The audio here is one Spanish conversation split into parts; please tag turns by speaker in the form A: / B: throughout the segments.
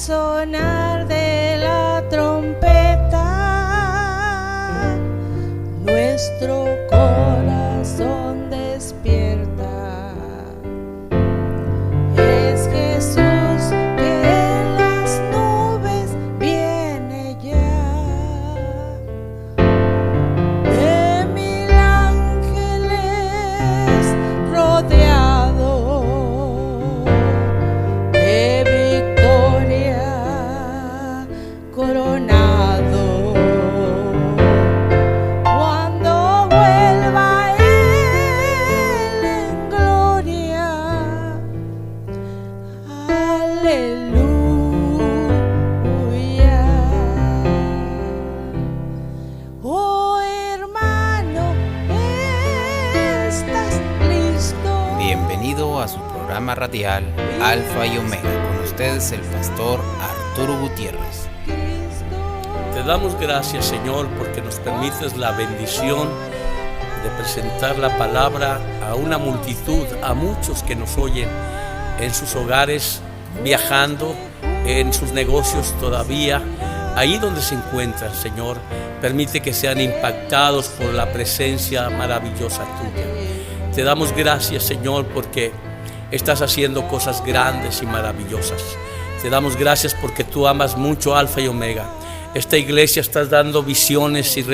A: sonar de la trompeta, nuestro corazón despierta. Es Jesús que en las nubes viene ya, de mil ángeles rodeado, de victoria coronado. Cuando vuelva Él en gloria, aleluya. Oh hermano, ¿estás listo?
B: Bienvenido a su programa radial Alfa y Omega. Con ustedes el pastor Arturo Gutiérrez.
C: Te damos gracias, Señor, porque nos permites la bendición de presentar la palabra a una multitud, a muchos que nos oyen en sus hogares, viajando, en sus negocios todavía, ahí donde se encuentran, Señor. Permite que sean impactados por la presencia maravillosa tuya. Te damos gracias, Señor, porque estás haciendo cosas grandes y maravillosas. Te damos gracias porque tú amas mucho Alfa y Omega. Esta iglesia está dando visiones y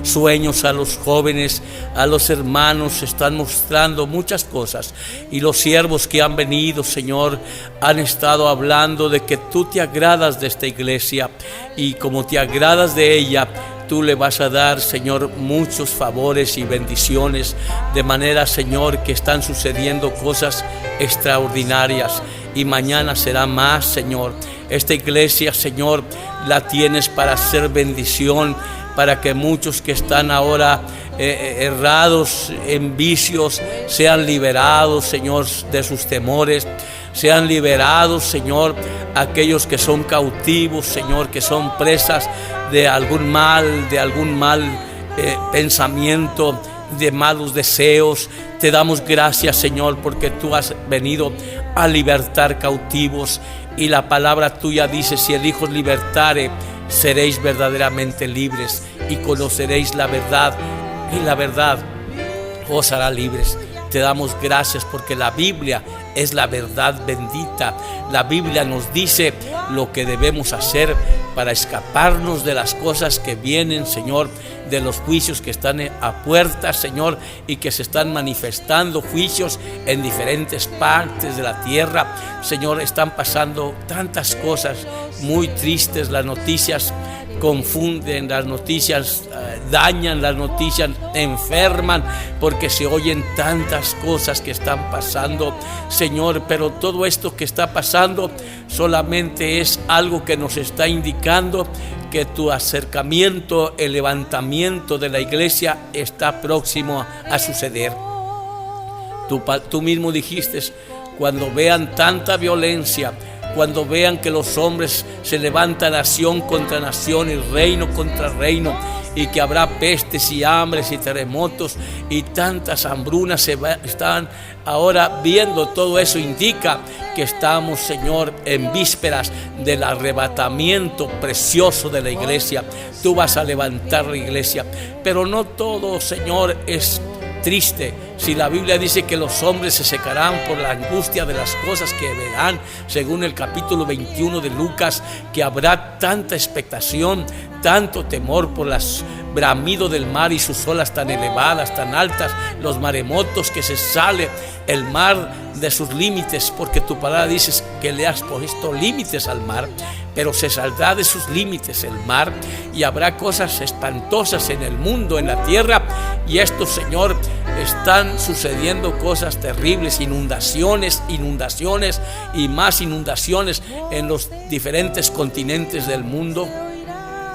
C: sueños a los jóvenes, a los hermanos, están mostrando muchas cosas. Y los siervos que han venido, Señor, han estado hablando de que tú te agradas de esta iglesia. Y como te agradas de ella, tú le vas a dar, Señor, muchos favores y bendiciones. De manera, Señor, que están sucediendo cosas extraordinarias. Y mañana será más, Señor. Esta iglesia, Señor, la tienes para hacer bendición, para que muchos que están ahora errados en vicios sean liberados, Señor, de sus temores. Sean liberados, Señor, aquellos que son cautivos, Señor, que son presas de algún mal pensamiento, de malos deseos. Te damos gracias, Señor, porque tú has venido a libertar cautivos. Y la palabra tuya dice: si el Hijo os libertare, seréis verdaderamente libres, y conoceréis la verdad, y la verdad os hará libres. Te damos gracias porque la Biblia es la verdad bendita. La Biblia nos dice lo que debemos hacer para escaparnos de las cosas que vienen, Señor, de los juicios que están a puertas, Señor, y que se están manifestando juicios en diferentes partes de la tierra. Señor, están pasando tantas cosas muy tristes. Las noticias confunden, las noticias dañan, las noticias enferman, porque se oyen tantas cosas que están pasando, Señor. Pero todo esto que está pasando solamente es algo que nos está indicando que tu acercamiento, el levantamiento de la iglesia está próximo a suceder. Tú mismo dijiste: cuando vean tanta violencia, cuando vean que los hombres se levantan nación contra nación y reino contra reino, y que habrá pestes y hambres y terremotos y tantas hambrunas, están ahora viendo. Todo eso indica que estamos, Señor, en vísperas del arrebatamiento precioso de la iglesia. Tú vas a levantar la iglesia, pero no todo, Señor, es triste. Si la Biblia dice que los hombres se secarán por la angustia de las cosas que verán, según el capítulo 21 de Lucas, que habrá tanta expectación, tanto temor por las bramido del mar y sus olas tan elevadas, tan altas, los maremotos, que se sale el mar de sus límites, porque tu palabra dices que le has puesto límites al mar, pero se saldrá de sus límites el mar, y habrá cosas espantosas en el mundo, en la tierra. Y esto, Señor, están sucediendo cosas terribles, inundaciones y más inundaciones en los diferentes continentes del mundo.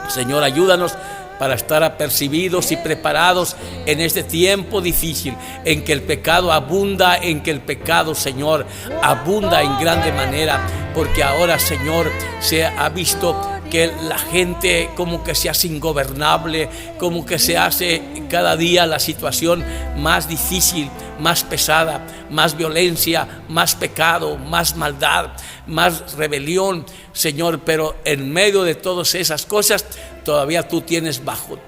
C: Señor, ayúdanos para estar apercibidos y preparados en este tiempo difícil, en que el pecado abunda, en que el pecado, Señor, abunda en grande manera, porque ahora, Señor, se ha visto que la gente como que se hace ingobernable, como que se hace cada día la situación más difícil, más pesada, más violencia, más pecado, más maldad, más rebelión, Señor. Pero en medio de todas esas cosas, todavía tú tienes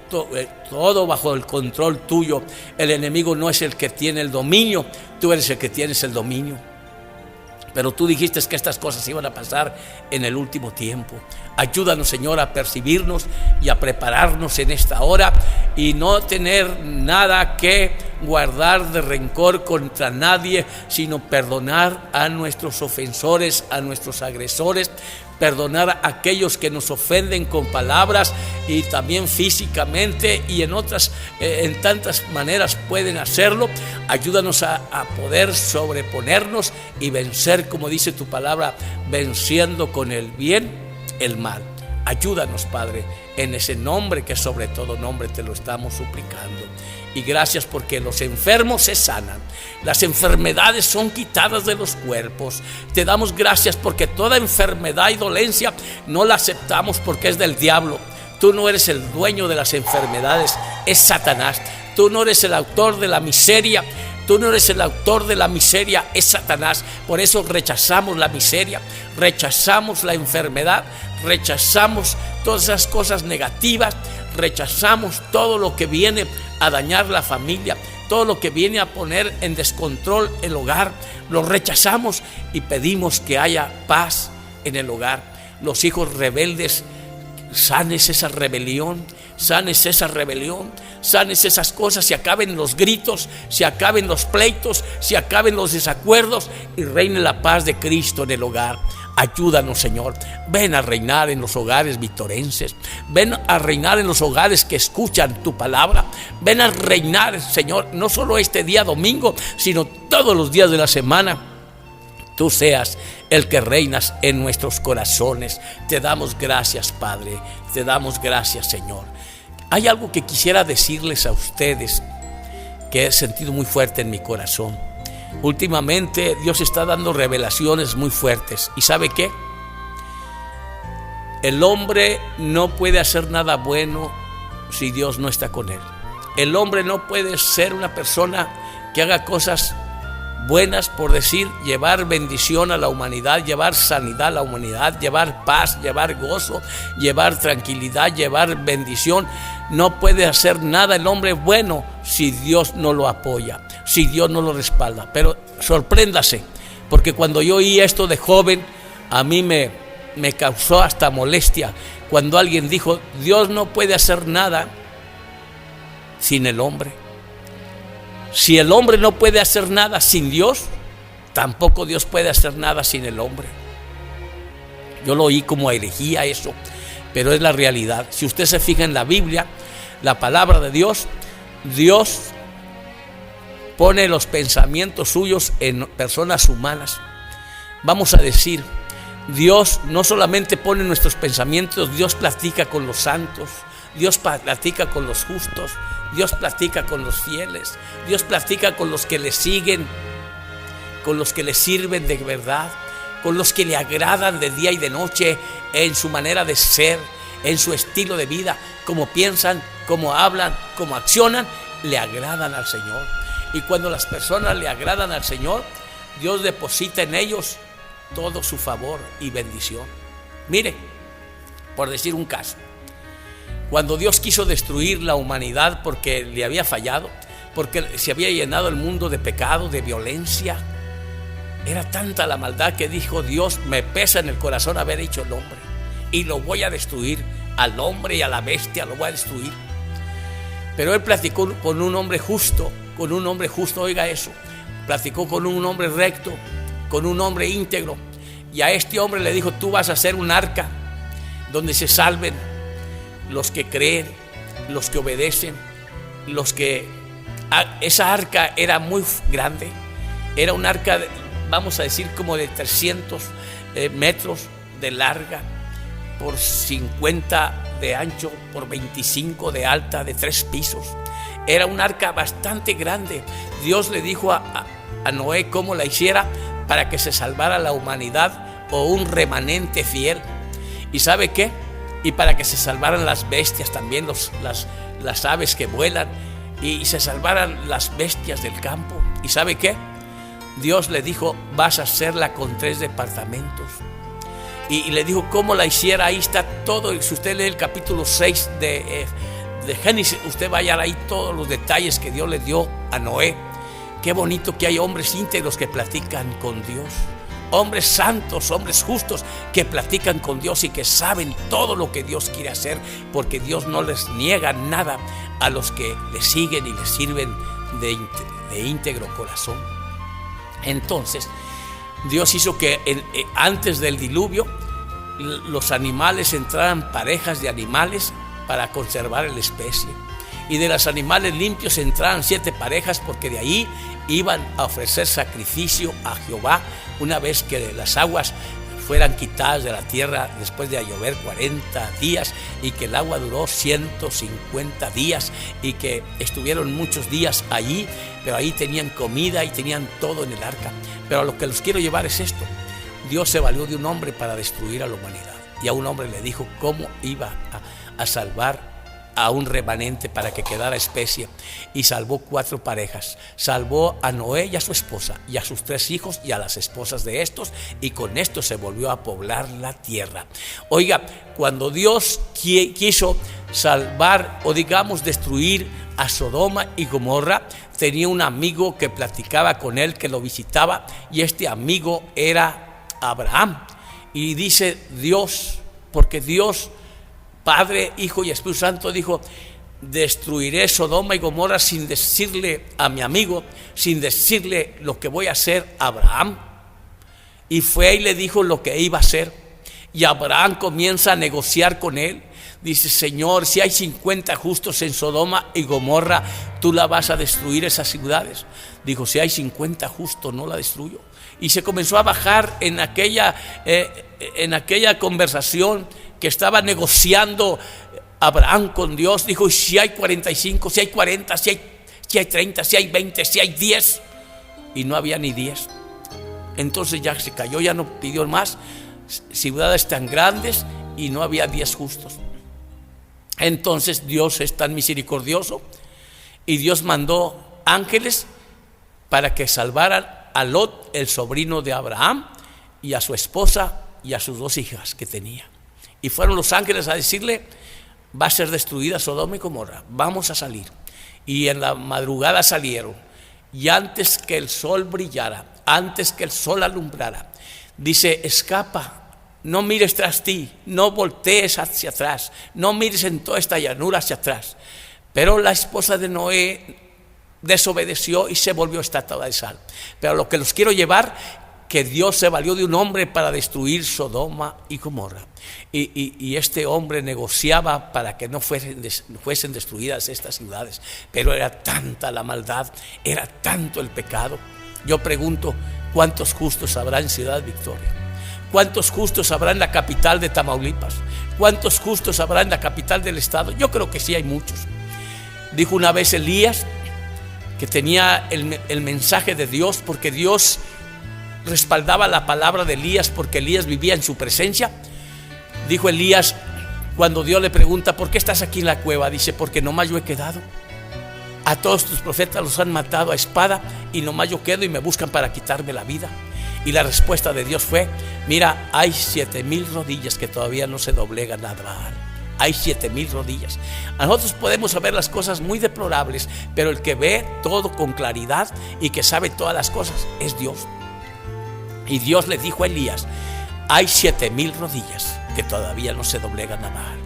C: todo bajo el control tuyo. El enemigo no es el que tiene el dominio, tú eres el que tienes el dominio. Pero tú dijiste que estas cosas iban a pasar en el último tiempo. Ayúdanos, Señor, a percibirnos y a prepararnos en esta hora y no tener nada que guardar de rencor contra nadie, sino perdonar a nuestros ofensores, a nuestros agresores, perdonar a aquellos que nos ofenden con palabras y también físicamente y en tantas maneras pueden hacerlo. Ayúdanos a poder sobreponernos y vencer, como dice tu palabra, venciendo con el bien el mal. Ayúdanos, Padre, en ese nombre que sobre todo nombre te lo estamos suplicando. Y gracias porque los enfermos se sanan, las enfermedades son quitadas de los cuerpos. Te damos gracias porque toda enfermedad y dolencia no la aceptamos porque es del diablo. Tú no eres el dueño de las enfermedades, es Satanás. Tú no eres el autor de la miseria. Tú no eres el autor de la miseria, es Satanás. Por eso rechazamos la miseria, rechazamos la enfermedad, rechazamos todas esas cosas negativas, rechazamos todo lo que viene a dañar la familia, todo lo que viene a poner en descontrol el hogar. Lo rechazamos y pedimos que haya paz en el hogar. Los hijos rebeldes, sanes esa rebelión, sanes esa rebelión, sanes esas cosas, se acaben los gritos, se acaben los pleitos, se acaben los desacuerdos y reine la paz de Cristo en el hogar. Ayúdanos, Señor. Ven a reinar en los hogares vitorenses. Ven a reinar en los hogares que escuchan tu palabra. Ven a reinar, Señor, no solo este día domingo, sino todos los días de la semana. Tú seas el que reinas en nuestros corazones. Te damos gracias, Padre. Te damos gracias, Señor. Hay algo que quisiera decirles a ustedes que he sentido muy fuerte en mi corazón. Últimamente Dios está dando revelaciones muy fuertes. ¿Y sabe qué? El hombre no puede hacer nada bueno si Dios no está con él. El hombre no puede ser una persona que haga cosas buenas, por decir, llevar bendición a la humanidad, llevar sanidad a la humanidad, llevar paz, llevar gozo, llevar tranquilidad, llevar bendición. No puede hacer nada el hombre bueno si Dios no lo apoya, si Dios no lo respalda. Pero sorpréndase, porque cuando yo oí esto de joven, a mí me causó hasta molestia cuando alguien dijo: Dios no puede hacer nada sin el hombre. Si el hombre no puede hacer nada sin Dios, tampoco Dios puede hacer nada sin el hombre. Yo lo oí como herejía eso, pero es la realidad. Si usted se fija en la Biblia, la palabra de Dios, Dios pone los pensamientos suyos en personas humanas. Vamos a decir, Dios no solamente pone nuestros pensamientos, Dios platica con los santos, Dios platica con los justos, Dios platica con los fieles, Dios platica con los que le siguen, con los que le sirven de verdad, con los que le agradan de día y de noche en su manera de ser, en su estilo de vida, cómo piensan, cómo hablan, cómo accionan, le agradan al Señor. Y cuando las personas le agradan al Señor, Dios deposita en ellos todo su favor y bendición. Mire, por decir un caso, cuando Dios quiso destruir la humanidad porque le había fallado, porque se había llenado el mundo de pecado, de violencia, era tanta la maldad que dijo Dios: me pesa en el corazón haber hecho el hombre y lo voy a destruir, al hombre y a la bestia lo voy a destruir. Pero Él platicó con un hombre justo, oiga eso, platicó con un hombre recto, con un hombre íntegro, y a este hombre le dijo: tú vas a hacer un arca donde se salven los que creen, los que obedecen, esa arca era muy grande, era un arca, vamos a decir, como de 300 metros de larga, por 50 de ancho, por 25 de alta, de 3 pisos. Era un arca bastante grande. Dios le dijo a Noé cómo la hiciera para que se salvara la humanidad o un remanente fiel. ¿Y sabe qué? y para que se salvaran las bestias también, las aves que vuelan, y se salvaran las bestias del campo. ¿Y sabe qué? Dios le dijo: vas a hacerla con 3 departamentos. Y le dijo cómo la hiciera. Ahí está todo. Si usted lee el capítulo 6 de Génesis, usted va a hallar ahí todos los detalles que Dios le dio a Noé. Qué bonito que hay hombres íntegros que platican con Dios, hombres santos, hombres justos que platican con Dios y que saben todo lo que Dios quiere hacer, porque Dios no les niega nada a los que le siguen y le sirven de íntegro corazón. Entonces Dios hizo que antes del diluvio los animales entraran parejas de animales para conservar la especie, y de los animales limpios entraran 7 parejas, porque de ahí iban a ofrecer sacrificio a Jehová una vez que las aguas fueran quitadas de la tierra después de llover 40 días, y que el agua duró 150 días, y que estuvieron muchos días allí, pero ahí tenían comida y tenían todo en el arca. Pero a lo que los quiero llevar es esto: Dios se valió de un hombre para destruir a la humanidad, y a un hombre le dijo cómo iba a salvar a un remanente para que quedara especie, y salvó 4 parejas. Salvó a Noé y a su esposa y a sus 3 hijos y a las esposas de estos, y con esto se volvió a poblar la tierra. Oiga, cuando Dios quiso salvar, o digamos destruir a Sodoma y Gomorra, tenía un amigo que platicaba con él, que lo visitaba, y este amigo era Abraham. Y dice Dios, porque Dios Padre, Hijo y Espíritu Santo dijo: destruiré Sodoma y Gomorra, sin decirle a mi amigo, sin decirle lo que voy a hacer a Abraham. Y fue y le dijo lo que iba a hacer. Y Abraham comienza a negociar con él. Dice: Señor, si hay 50 justos en Sodoma y Gomorra, ¿tú la vas a destruir esas ciudades? Dijo: si hay 50 justos, no la destruyo. Y se comenzó a bajar en aquella conversación que estaba negociando Abraham con Dios. Dijo: si hay 45, si hay 40, si hay 30, si hay 20, si hay 10. Y no había ni 10. Entonces ya se cayó, ya no pidió más. Ciudades tan grandes y no había 10 justos. Entonces Dios es tan misericordioso, y Dios mandó ángeles para que salvaran a Lot, el sobrino de Abraham, y a su esposa y a sus 2 hijas que tenía. Y fueron los ángeles a decirle: va a ser destruida Sodoma y Gomorra, vamos a salir. Y en la madrugada salieron, y antes que el sol brillara, antes que el sol alumbrara, dice: escapa, no mires tras ti, no voltees hacia atrás, no mires en toda esta llanura hacia atrás. Pero la esposa de Noé desobedeció y se volvió estatua de sal. Pero lo que los quiero llevar, que Dios se valió de un hombre para destruir Sodoma y Gomorra, y este hombre negociaba para que no fuesen destruidas estas ciudades. Pero era tanta la maldad, era tanto el pecado. Yo pregunto: ¿cuántos justos habrá en Ciudad Victoria? ¿Cuántos justos habrá en la capital de Tamaulipas? ¿Cuántos justos habrá en la capital del estado? Yo creo que sí hay muchos. Dijo una vez Elías, que tenía el mensaje de Dios, porque Dios respaldaba la palabra de Elías, porque Elías vivía en su presencia. Dijo Elías, cuando Dios le pregunta: ¿por qué estás aquí en la cueva? Dice: porque nomás yo he quedado. A todos tus profetas los han matado a espada, y nomás yo quedo, y me buscan para quitarme la vida. Y la respuesta de Dios fue: mira, hay 7,000 rodillas que todavía no se doblegan a Baal. Hay 7,000 rodillas. A nosotros podemos saber las cosas muy deplorables, pero el que ve todo con claridad y que sabe todas las cosas es Dios. Y Dios le dijo a Elías: hay 7,000 rodillas que todavía no se doblegan a Baal.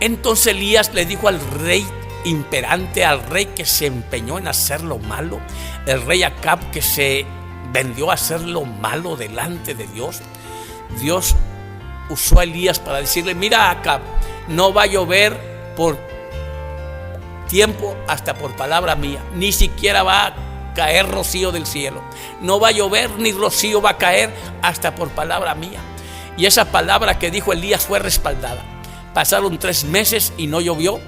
C: Entonces Elías le dijo al rey imperante, al rey que se empeñó en hacer lo malo, el rey Acab, que se vendió a hacer lo malo delante de Dios. Dios usó a Elías para decirle: mira, Acab, no va a llover por tiempo hasta por palabra mía, ni siquiera va a caer rocío del cielo. No va a llover ni rocío va a caer hasta por palabra mía. Y esa palabra que dijo Elías fue respaldada. Pasaron 3 meses y no llovió,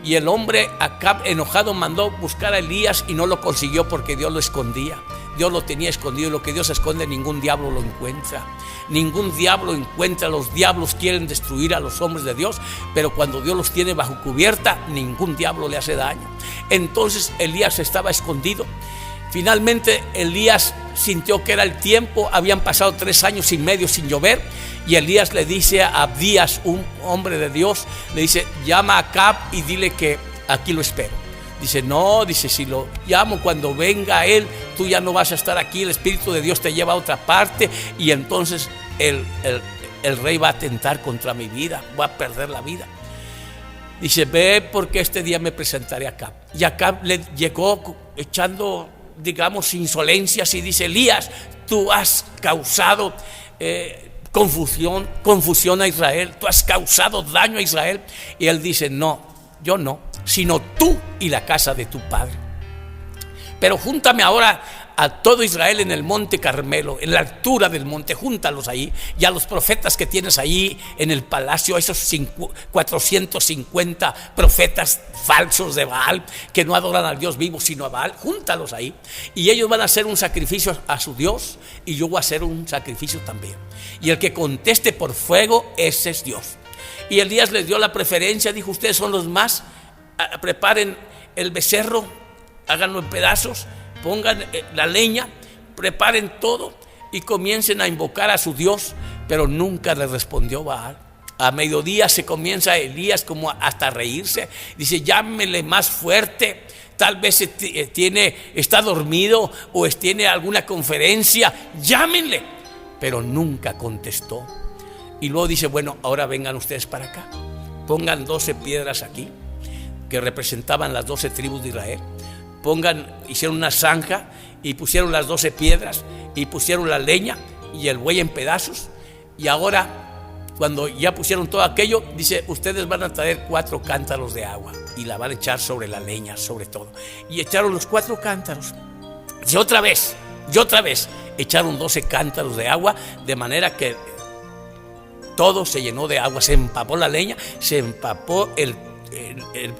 C: y el hombre Acab, enojado, mandó buscar a Elías y no lo consiguió, porque Dios lo escondía. Dios lo tenía escondido. Lo que Dios esconde, ningún diablo lo encuentra. Ningún diablo encuentra. Los diablos quieren destruir a los hombres de Dios, pero cuando Dios los tiene bajo cubierta, ningún diablo le hace daño. Entonces Elías estaba escondido. Finalmente Elías sintió que era el tiempo. Habían pasado 3 años y medio sin llover, y Elías le dice a Abdías, un hombre de Dios, le dice: llama a Acab y dile que aquí lo espero. Dice: no, dice, si lo llamo cuando venga él, tú ya no vas a estar aquí, el Espíritu de Dios te lleva a otra parte, y entonces el rey va a atentar contra mi vida, voy a perder la vida. Dice: ve, porque este día me presentaré a Acab. Y Acab le llegó echando, digamos, insolencias, y dice: Elías, tú has causado confusión a Israel, tú has causado daño a Israel. Y él dice: no, yo no, sino tú y la casa de tu padre. Pero júntame ahora a todo Israel en el monte Carmelo, en la altura del monte, júntalos ahí, y a los profetas que tienes ahí en el palacio, esos 450 profetas falsos de Baal, que no adoran al Dios vivo sino a Baal, júntalos ahí, y ellos van a hacer un sacrificio a su Dios, y yo voy a hacer un sacrificio también, y el que conteste por fuego, ese es Dios. Y Elías les dio la preferencia, dijo: ustedes son los más, preparen el becerro, háganlo en pedazos, pongan la leña, preparen todo y comiencen a invocar a su Dios. Pero nunca le respondió Baal. A mediodía se comienza Elías como hasta reírse. Dice: llámele más fuerte, tal vez está dormido o tiene alguna conferencia, llámenle. Pero nunca contestó. Y luego dice: bueno, ahora vengan ustedes para acá, pongan 12 piedras aquí que representaban las 12 tribus de Israel. Hicieron una zanja y pusieron las 12 piedras y pusieron la leña y el buey en pedazos. Y ahora, cuando ya pusieron todo aquello, dice: ustedes van a traer 4 cántaros de agua y la van a echar sobre la leña, sobre todo. Y echaron los 4 cántaros. Y otra vez echaron 12 cántaros de agua, de manera que todo se llenó de agua. Se empapó la leña, se empapó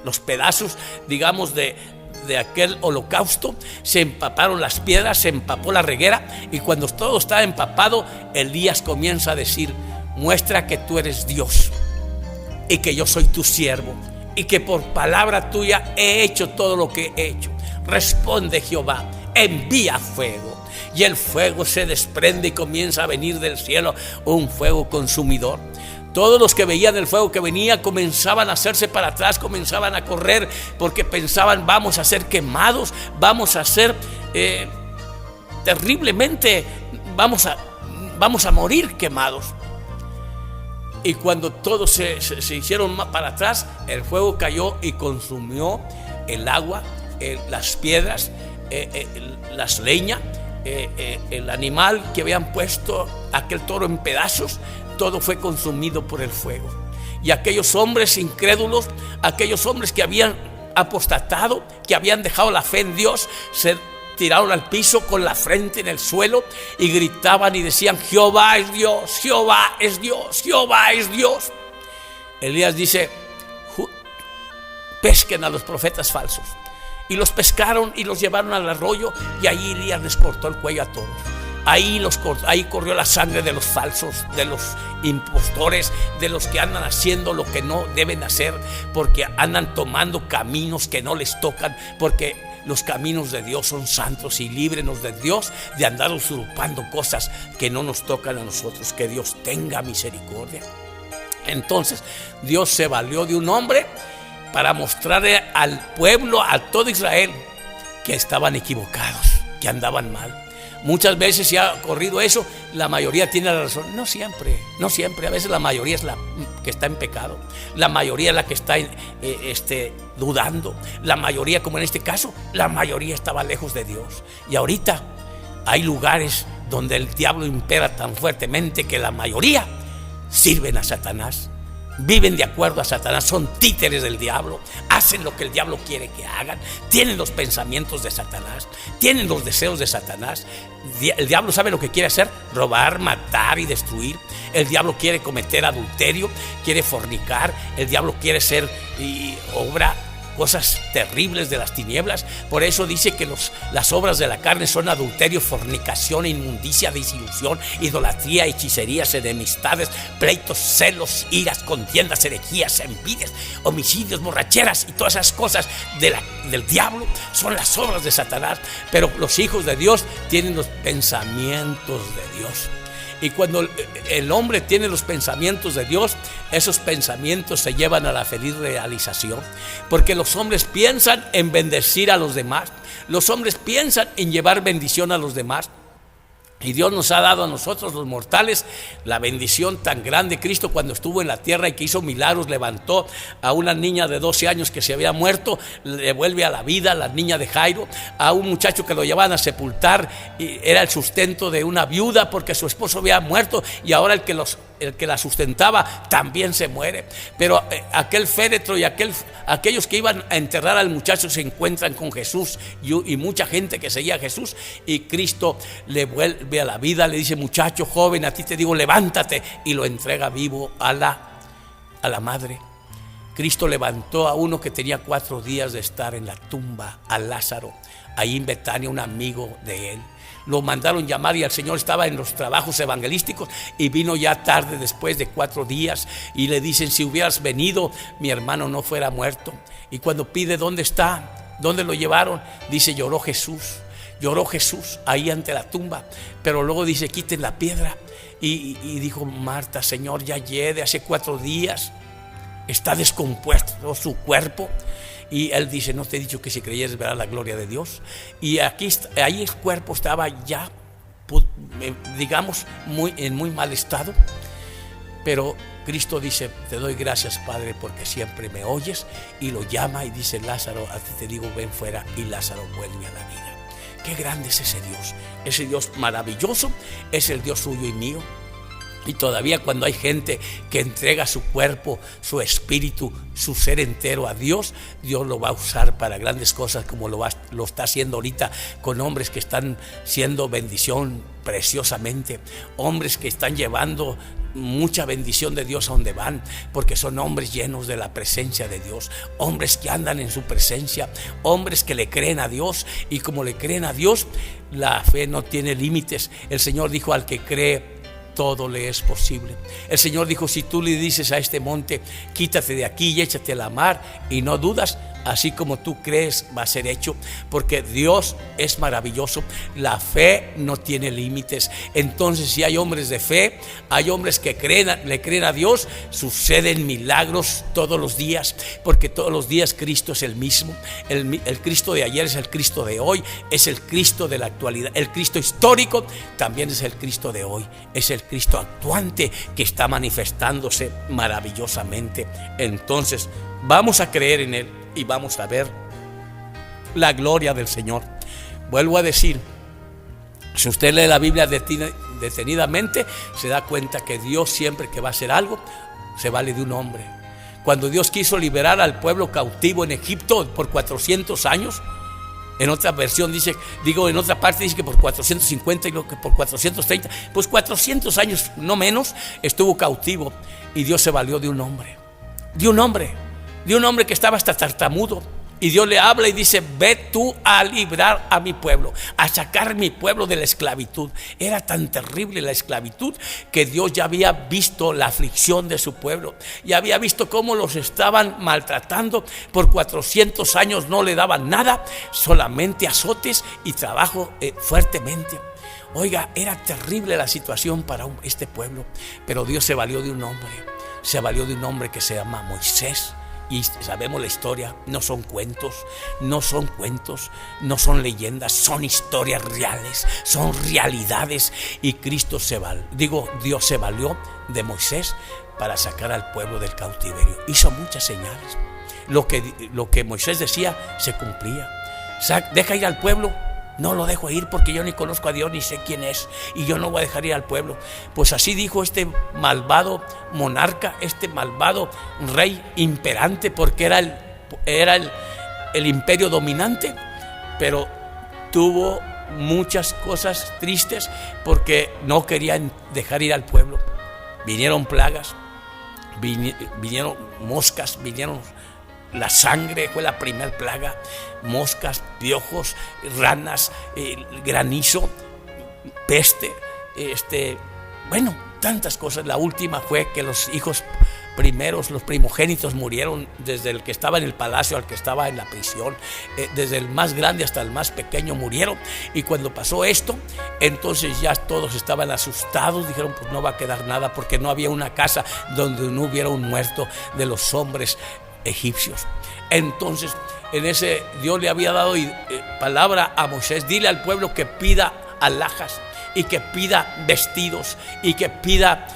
C: los pedazos, digamos, de aquel holocausto, se empaparon las piedras, se empapó la reguera. Y cuando todo está empapado, Elías comienza a decir: muestra que tú eres Dios y que yo soy tu siervo y que por palabra tuya he hecho todo lo que he hecho. Responde, Jehová, envía fuego. Y el fuego se desprende y comienza a venir del cielo un fuego consumidor. Todos los que veían el fuego que venía comenzaban a hacerse para atrás, comenzaban a correr, porque pensaban: vamos a ser quemados, vamos a ser terriblemente, vamos a morir quemados. Y cuando todos se hicieron para atrás, el fuego cayó y consumió el agua, las piedras, las leñas, el animal que habían puesto, aquel toro en pedazos. Todo fue consumido por el fuego. Y aquellos hombres incrédulos, aquellos hombres que habían apostatado, que habían dejado la fe en Dios, se tiraron al piso con la frente en el suelo y gritaban y decían: Jehová es Dios, Jehová es Dios, Jehová es Dios. Elías dice: pesquen a los profetas falsos. Y los pescaron y los llevaron al arroyo, y ahí Elías les cortó el cuello a todos. Ahí corrió la sangre de los falsos, de los impostores, de los que andan haciendo lo que no deben hacer, porque andan tomando caminos que no les tocan, porque los caminos de Dios son santos, y líbrenos de Dios de andar usurpando cosas que no nos tocan a nosotros. Que Dios tenga misericordia. Entonces Dios se valió de un hombre para mostrarle al pueblo, a todo Israel, que estaban equivocados, que andaban mal. Muchas veces se ha ocurrido eso, la mayoría tiene la razón. No siempre, a veces la mayoría es la que está en pecado, la mayoría es la que está dudando, la mayoría, como en este caso, la mayoría estaba lejos de Dios. Y ahorita hay lugares donde el diablo impera tan fuertemente que la mayoría sirven a Satanás, viven de acuerdo a Satanás, son títeres del diablo, hacen lo que el diablo quiere que hagan, tienen los pensamientos de Satanás, tienen los deseos de Satanás. El diablo sabe lo que quiere hacer: robar, matar y destruir. El diablo quiere cometer adulterio, quiere fornicar. El diablo quiere ser obra cosas terribles de las tinieblas. Por eso dice que las obras de la carne son adulterio, fornicación, inmundicia, desilusión, idolatría, hechicerías, enemistades, pleitos, celos, iras, contiendas, herejías, envidias, homicidios, borracheras y todas esas cosas del diablo son las obras de Satanás. Pero los hijos de Dios tienen los pensamientos de Dios. Y cuando el hombre tiene los pensamientos de Dios, esos pensamientos se llevan a la feliz realización. Porque los hombres piensan en bendecir a los demás. Los hombres piensan en llevar bendición a los demás. Y Dios nos ha dado a nosotros los mortales la bendición tan grande. Cristo, cuando estuvo en la tierra y que hizo milagros, levantó a una niña de 12 años que se había muerto, le vuelve a la vida, la niña de Jairo, a un muchacho que lo llevaban a sepultar, y era el sustento de una viuda porque su esposo había muerto, y ahora el que la sustentaba también se muere. Pero aquel féretro y aquellos que iban a enterrar al muchacho se encuentran con Jesús y mucha gente que seguía a Jesús, y Cristo le vuelve a la vida, le dice: muchacho joven, a ti te digo, levántate, y lo entrega vivo a la madre. Cristo levantó a uno que tenía 4 días de estar en la tumba, a Lázaro, ahí en Betania, un amigo de él. Lo mandaron llamar y el Señor estaba en los trabajos evangelísticos y vino ya tarde, después de 4 días, y le dicen: si hubieras venido, mi hermano no fuera muerto. Y cuando pide dónde está, dónde lo llevaron, dice: lloró Jesús ahí ante la tumba. Pero luego dice: quiten la piedra. Y dijo Marta: Señor, ya lleve, hace 4 días, está descompuesto su cuerpo. Y él dice: no te he dicho que si creyeres verás la gloria de Dios. Y ahí el cuerpo estaba ya, digamos, en muy mal estado. Pero Cristo dice: te doy gracias, Padre, porque siempre me oyes. Y lo llama y dice: Lázaro, a ti te digo, ven fuera. Y Lázaro vuelve a la vida. Qué grande es ese Dios maravilloso, es el Dios suyo y mío. Y todavía cuando hay gente que entrega su cuerpo, su espíritu, su ser entero a Dios, Dios lo va a usar para grandes cosas, como lo está haciendo ahorita con hombres que están siendo bendición preciosamente, hombres que están llevando mucha bendición de Dios a donde van, porque son hombres llenos de la presencia de Dios, hombres que andan en su presencia, hombres que le creen a Dios. Y como le creen a Dios, la fe no tiene límites. El Señor dijo: al que cree, todo le es posible. El Señor dijo: si tú le dices a este monte, quítate de aquí y échate a la mar, y no dudas, así como tú crees, va a ser hecho. Porque Dios es maravilloso. La fe no tiene límites. Entonces, si hay hombres de fe, hay hombres que le creen a Dios, suceden milagros todos los días, porque todos los días Cristo es el mismo. El Cristo de ayer es el Cristo de hoy, es el Cristo de la actualidad. El Cristo histórico también es el Cristo de hoy, es el Cristo actuante que está manifestándose maravillosamente. Entonces, vamos a creer en Él y vamos a ver la gloria del Señor. Vuelvo a decir, si usted lee la Biblia detenidamente, se da cuenta que Dios, siempre que va a hacer algo, se vale de un hombre. Cuando Dios quiso liberar al pueblo cautivo en Egipto por 400 años, en otra versión dice, en otra parte dice que por 450 y luego que por 430, pues 400 años no menos estuvo cautivo, y Dios se valió de un hombre que estaba hasta tartamudo. Y Dios le habla y dice: ve tú a librar a mi pueblo, a sacar mi pueblo de la esclavitud. Era tan terrible la esclavitud que Dios ya había visto la aflicción de su pueblo, y había visto cómo los estaban maltratando. Por 400 años no le daban nada, solamente azotes y trabajo fuertemente. Oiga, era terrible la situación para este pueblo, pero Dios se valió de un hombre que se llama Moisés. Y sabemos la historia, no son cuentos, no son leyendas, son historias reales, son realidades. Y Dios se valió de Moisés para sacar al pueblo del cautiverio. Hizo muchas señales. Lo que Moisés decía se cumplía. Deja ir al pueblo. No lo dejo ir porque yo ni conozco a Dios ni sé quién es, y yo no voy a dejar ir al pueblo. Pues así dijo este malvado monarca, este malvado rey imperante, porque era el imperio dominante, pero tuvo muchas cosas tristes porque no querían dejar ir al pueblo. Vinieron plagas, vinieron moscas, vinieron la sangre fue la primer plaga, moscas, piojos, ranas, granizo, peste, bueno, tantas cosas. La última fue que los hijos primeros, los primogénitos murieron, desde el que estaba en el palacio al que estaba en la prisión, desde el más grande hasta el más pequeño murieron. Y cuando pasó esto, entonces ya todos estaban asustados, dijeron pues no va a quedar nada, porque no había una casa donde no hubiera un muerto de los hombres egipcios. Entonces en ese Dios le había dado palabra a Moisés: dile al pueblo que pida alhajas y que pida vestidos y que pida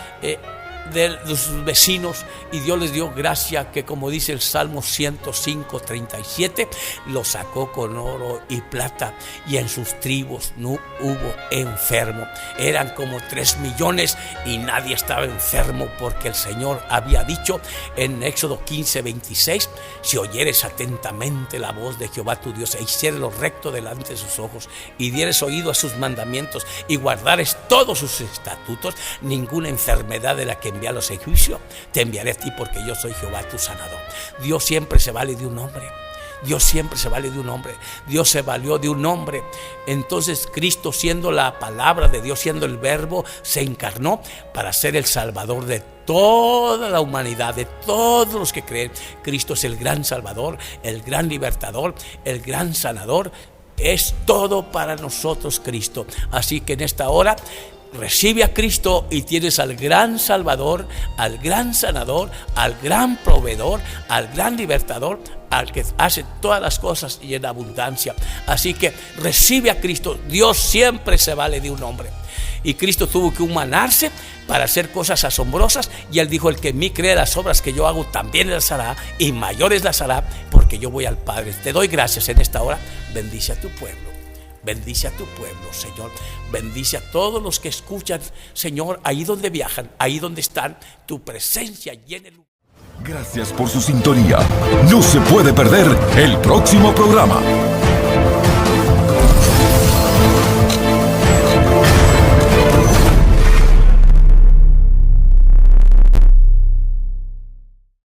C: de sus vecinos. Y Dios les dio gracia, que como dice el Salmo 105:37, lo sacó con oro y plata, y en sus tribus no hubo enfermo. Eran como 3 millones y nadie estaba enfermo, porque el Señor había dicho en Éxodo 15:26: si oyeres atentamente la voz de Jehová tu Dios, e hicieres lo recto delante de sus ojos, y dieres oído a sus mandamientos, y guardares todos sus estatutos, ninguna enfermedad de la que envié a los egipcios te enviaré a ti, porque yo soy Jehová tu sanador. Dios siempre se vale de un hombre. Dios siempre se vale de un hombre. Dios se valió de un hombre. Entonces Cristo, siendo la palabra de Dios, siendo el verbo, se encarnó para ser el salvador de toda la humanidad, de todos los que creen. Cristo es el gran salvador, el gran libertador, el gran sanador. Es todo para nosotros Cristo. Así que en esta hora recibe a Cristo y tienes al gran Salvador, al gran sanador, al gran proveedor, al gran libertador, al que hace todas las cosas y en abundancia. Así que recibe a Cristo. Dios siempre se vale de un hombre. Y Cristo tuvo que humanarse para hacer cosas asombrosas. Y Él dijo: el que en mí cree, las obras que yo hago también las hará, y mayores las hará, porque yo voy al Padre. Te doy gracias en esta hora. Bendice a tu pueblo. Bendice a tu pueblo, Señor. Bendice a todos los que escuchan, Señor, ahí donde viajan, ahí donde están. Tu presencia llena el lugar.
D: Gracias por su sintonía. No se puede perder el próximo programa.